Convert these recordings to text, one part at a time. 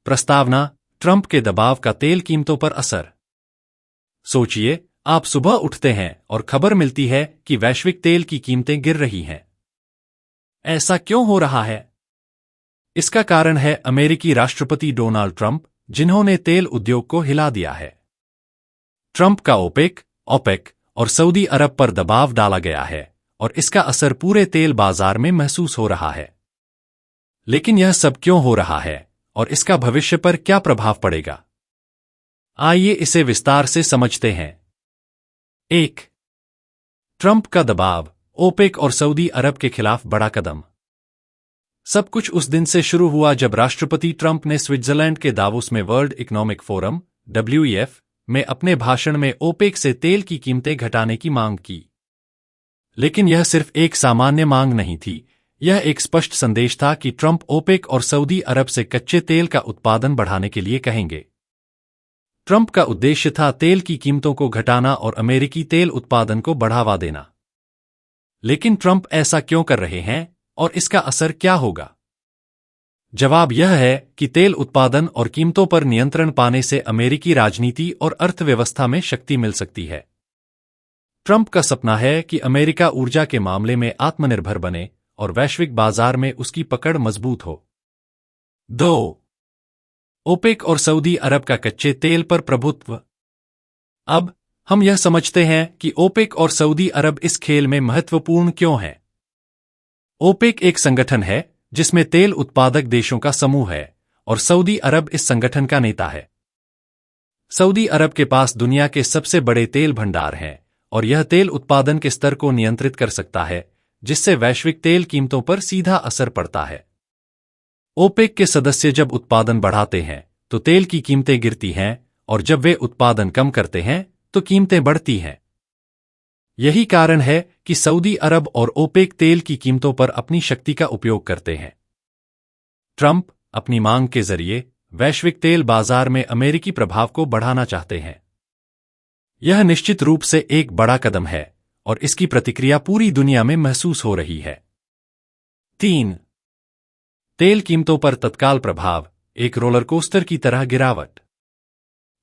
प्रस्तावना: ट्रंप के दबाव का तेल कीमतों पर असर। सोचिए, आप सुबह उठते हैं और खबर मिलती है कि वैश्विक तेल की कीमतें गिर रही हैं। ऐसा क्यों हो रहा है? इसका कारण है अमेरिकी राष्ट्रपति डोनाल्ड ट्रंप, जिन्होंने तेल उद्योग को हिला दिया है। ट्रंप का ओपेक और सऊदी अरब पर दबाव डाला गया है और इसका असर पूरे तेल बाजार में महसूस हो रहा है। लेकिन यह सब क्यों हो रहा है और इसका भविष्य पर क्या प्रभाव पड़ेगा? आइए इसे विस्तार से समझते हैं। 1. ट्रंप का दबाव, ओपेक और सऊदी अरब के खिलाफ बड़ा कदम। सब कुछ उस दिन से शुरू हुआ जब राष्ट्रपति ट्रंप ने स्विट्जरलैंड के दावोस में वर्ल्ड इकोनॉमिक फोरम (WEF) में अपने भाषण में ओपेक से तेल की कीमतें घटाने की मांग की। लेकिन यह सिर्फ एक सामान्य मांग नहीं थी, यह एक स्पष्ट संदेश था कि ट्रंप ओपेक और सऊदी अरब से कच्चे तेल का उत्पादन बढ़ाने के लिए कहेंगे। ट्रंप का उद्देश्य था तेल की कीमतों को घटाना और अमेरिकी तेल उत्पादन को बढ़ावा देना। लेकिन ट्रंप ऐसा क्यों कर रहे हैं और इसका असर क्या होगा? जवाब यह है कि तेल उत्पादन और कीमतों पर नियंत्रण पाने से अमेरिकी राजनीति और अर्थव्यवस्था में शक्ति मिल सकती है। ट्रंप का सपना है कि अमेरिका ऊर्जा के मामले में आत्मनिर्भर बने और वैश्विक बाजार में उसकी पकड़ मजबूत हो। 2. ओपेक और सऊदी अरब का कच्चे तेल पर प्रभुत्व। अब हम यह समझते हैं कि ओपेक और सऊदी अरब इस खेल में महत्वपूर्ण क्यों हैं। ओपेक एक संगठन है जिसमें तेल उत्पादक देशों का समूह है और सऊदी अरब इस संगठन का नेता है। सऊदी अरब के पास दुनिया के सबसे बड़े तेल भंडार हैं और यह तेल उत्पादन के स्तर को नियंत्रित कर सकता है, जिससे वैश्विक तेल कीमतों पर सीधा असर पड़ता है। ओपेक के सदस्य जब उत्पादन बढ़ाते हैं तो तेल की कीमतें गिरती हैं और जब वे उत्पादन कम करते हैं तो कीमतें बढ़ती हैं। यही कारण है कि सऊदी अरब और ओपेक तेल की कीमतों पर अपनी शक्ति का उपयोग करते हैं। ट्रंप अपनी मांग के जरिए वैश्विक तेल बाजार में अमेरिकी प्रभाव को बढ़ाना चाहते हैं। यह निश्चित रूप से एक बड़ा कदम है और इसकी प्रतिक्रिया पूरी दुनिया में महसूस हो रही है। 3. तेल कीमतों पर तत्काल प्रभाव, एक रोलर कोस्टर की तरह गिरावट।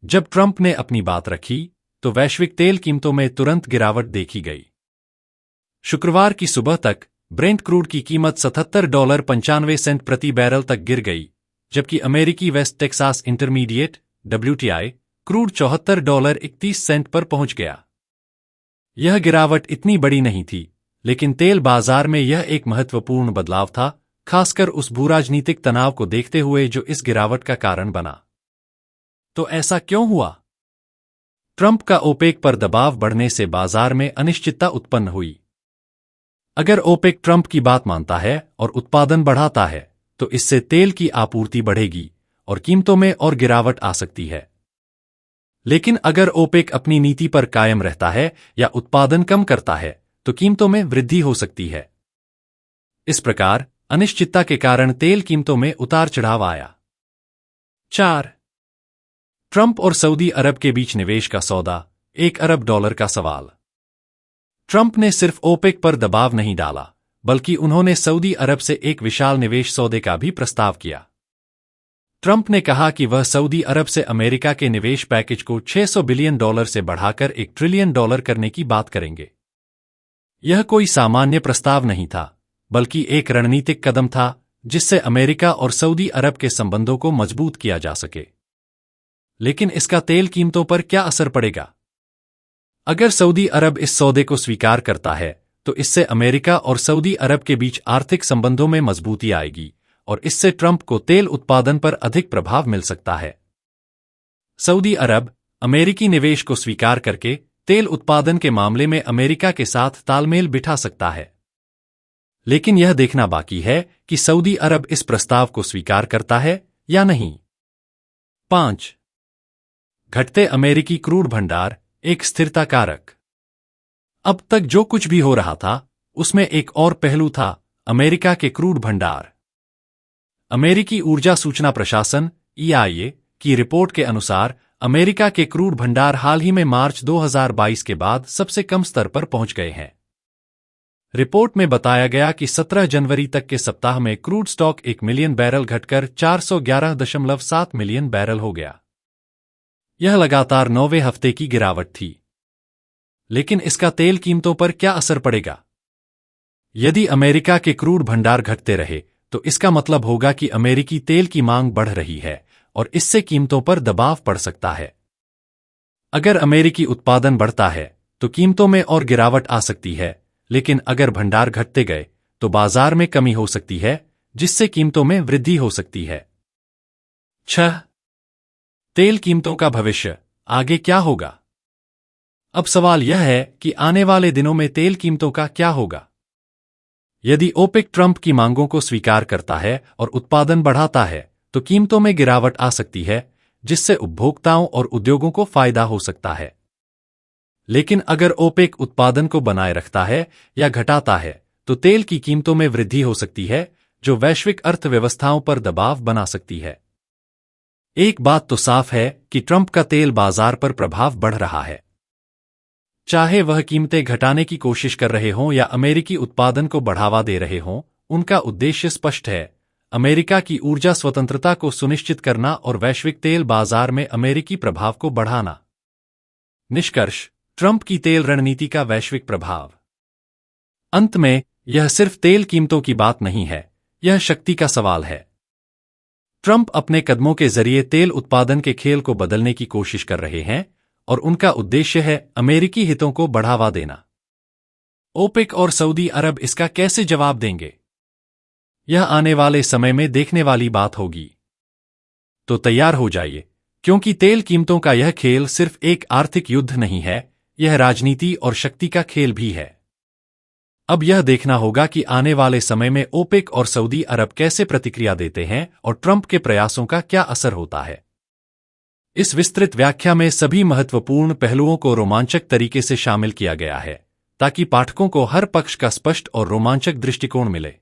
जब ट्रंप ने अपनी बात रखी तो वैश्विक तेल कीमतों में तुरंत गिरावट देखी गई। शुक्रवार की सुबह तक ब्रेंट क्रूड की कीमत $77.95 प्रति बैरल तक गिर गई, जबकि अमेरिकी West Texas intermediate (WTI) crude $74.31 पर पहुंच गया। यह गिरावट इतनी बड़ी नहीं थी, लेकिन तेल बाजार में यह एक महत्वपूर्ण बदलाव था, खासकर उस भूराजनीतिक तनाव को देखते हुए जो इस गिरावट का कारण बना। तो ऐसा क्यों हुआ? ट्रंप का ओपेक पर दबाव बढ़ने से बाजार में अनिश्चितता उत्पन्न हुई। अगर ओपेक ट्रंप की बात मानता है और उत्पादन बढ़ाता है, तो इससे तेल की आपूर्ति बढ़ेगी और कीमतों में और गिरावट आ सकती है। लेकिन अगर ओपेक अपनी नीति पर कायम रहता है या उत्पादन कम करता है, तो कीमतों में वृद्धि हो सकती है। इस प्रकार अनिश्चितता के कारण तेल कीमतों में उतार चढ़ाव आया। 4. ट्रंप और सऊदी अरब के बीच निवेश का सौदा, $1 अरब का सवाल। ट्रंप ने सिर्फ ओपेक पर दबाव नहीं डाला, बल्कि उन्होंने सऊदी अरब से एक विशाल निवेश सौदे का भी प्रस्ताव किया। ट्रंप ने कहा कि वह सऊदी अरब से अमेरिका के निवेश पैकेज को $600 बिलियन से बढ़ाकर $1 ट्रिलियन करने की बात करेंगे। यह कोई सामान्य प्रस्ताव नहीं था, बल्कि एक रणनीतिक कदम था जिससे अमेरिका और सऊदी अरब के संबंधों को मजबूत किया जा सके। लेकिन इसका तेल कीमतों पर क्या असर पड़ेगा? अगर सऊदी अरब इस सौदे को स्वीकार करता है, तो इससे अमेरिका और सऊदी अरब के बीच आर्थिक संबंधों में मजबूती आएगी और इससे ट्रंप को तेल उत्पादन पर अधिक प्रभाव मिल सकता है। सऊदी अरब अमेरिकी निवेश को स्वीकार करके तेल उत्पादन के मामले में अमेरिका के साथ तालमेल बिठा सकता है। लेकिन यह देखना बाकी है कि सऊदी अरब इस प्रस्ताव को स्वीकार करता है या नहीं। 5. घटते अमेरिकी क्रूड भंडार, एक स्थिरता कारक। अब तक जो कुछ भी हो रहा था, उसमें एक और पहलू था, अमेरिका के क्रूड भंडार। अमेरिकी ऊर्जा सूचना प्रशासन (EIA) की रिपोर्ट के अनुसार अमेरिका के क्रूड भंडार हाल ही में मार्च 2022 के बाद सबसे कम स्तर पर पहुंच गए हैं। रिपोर्ट में बताया गया कि 17 जनवरी तक के सप्ताह में क्रूड स्टॉक 1 मिलियन बैरल घटकर 411.7 मिलियन बैरल हो गया। यह लगातार 9वें हफ्ते की गिरावट थी। लेकिन इसका तेल कीमतों पर क्या असर पड़ेगा? यदि अमेरिका के क्रूड भंडार घटते रहे तो इसका मतलब होगा कि अमेरिकी तेल की मांग बढ़ रही है और इससे कीमतों पर दबाव पड़ सकता है। अगर अमेरिकी उत्पादन बढ़ता है तो कीमतों में और गिरावट आ सकती है, लेकिन अगर भंडार घटते गए तो बाजार में कमी हो सकती है, जिससे कीमतों में वृद्धि हो सकती है। 6. तेल कीमतों का भविष्य, आगे क्या होगा? अब सवाल यह है कि आने वाले दिनों में तेल कीमतों का क्या होगा। यदि ओपेक ट्रंप की मांगों को स्वीकार करता है और उत्पादन बढ़ाता है तो कीमतों में गिरावट आ सकती है, जिससे उपभोक्ताओं और उद्योगों को फायदा हो सकता है। लेकिन अगर ओपेक उत्पादन को बनाए रखता है या घटाता है तो तेल की कीमतों में वृद्धि हो सकती है, जो वैश्विक अर्थव्यवस्थाओं पर दबाव बना सकती है। एक बात तो साफ है कि ट्रंप का तेल बाजार पर प्रभाव बढ़ रहा है। चाहे वह कीमतें घटाने की कोशिश कर रहे हों या अमेरिकी उत्पादन को बढ़ावा दे रहे हों, उनका उद्देश्य स्पष्ट है: अमेरिका की ऊर्जा स्वतंत्रता को सुनिश्चित करना और वैश्विक तेल बाजार में अमेरिकी प्रभाव को बढ़ाना। निष्कर्ष: ट्रंप की तेल रणनीति का वैश्विक प्रभाव। अंत में, यह सिर्फ तेल कीमतों की बात नहीं है, यह शक्ति का सवाल है। ट्रंप अपने कदमों के जरिए तेल उत्पादन के खेल को बदलने की कोशिश कर रहे हैं और उनका उद्देश्य है अमेरिकी हितों को बढ़ावा देना। ओपेक और सऊदी अरब इसका कैसे जवाब देंगे, यह आने वाले समय में देखने वाली बात होगी। तो तैयार हो जाइए, क्योंकि तेल कीमतों का यह खेल सिर्फ एक आर्थिक युद्ध नहीं है, यह राजनीति और शक्ति का खेल भी है। अब यह देखना होगा कि आने वाले समय में ओपेक और सऊदी अरब कैसे प्रतिक्रिया देते हैं और ट्रंप के प्रयासों का क्या असर होता है। इस विस्तृत व्याख्या में सभी महत्वपूर्ण पहलुओं को रोमांचक तरीके से शामिल किया गया है, ताकि पाठकों को हर पक्ष का स्पष्ट और रोमांचक दृष्टिकोण मिले।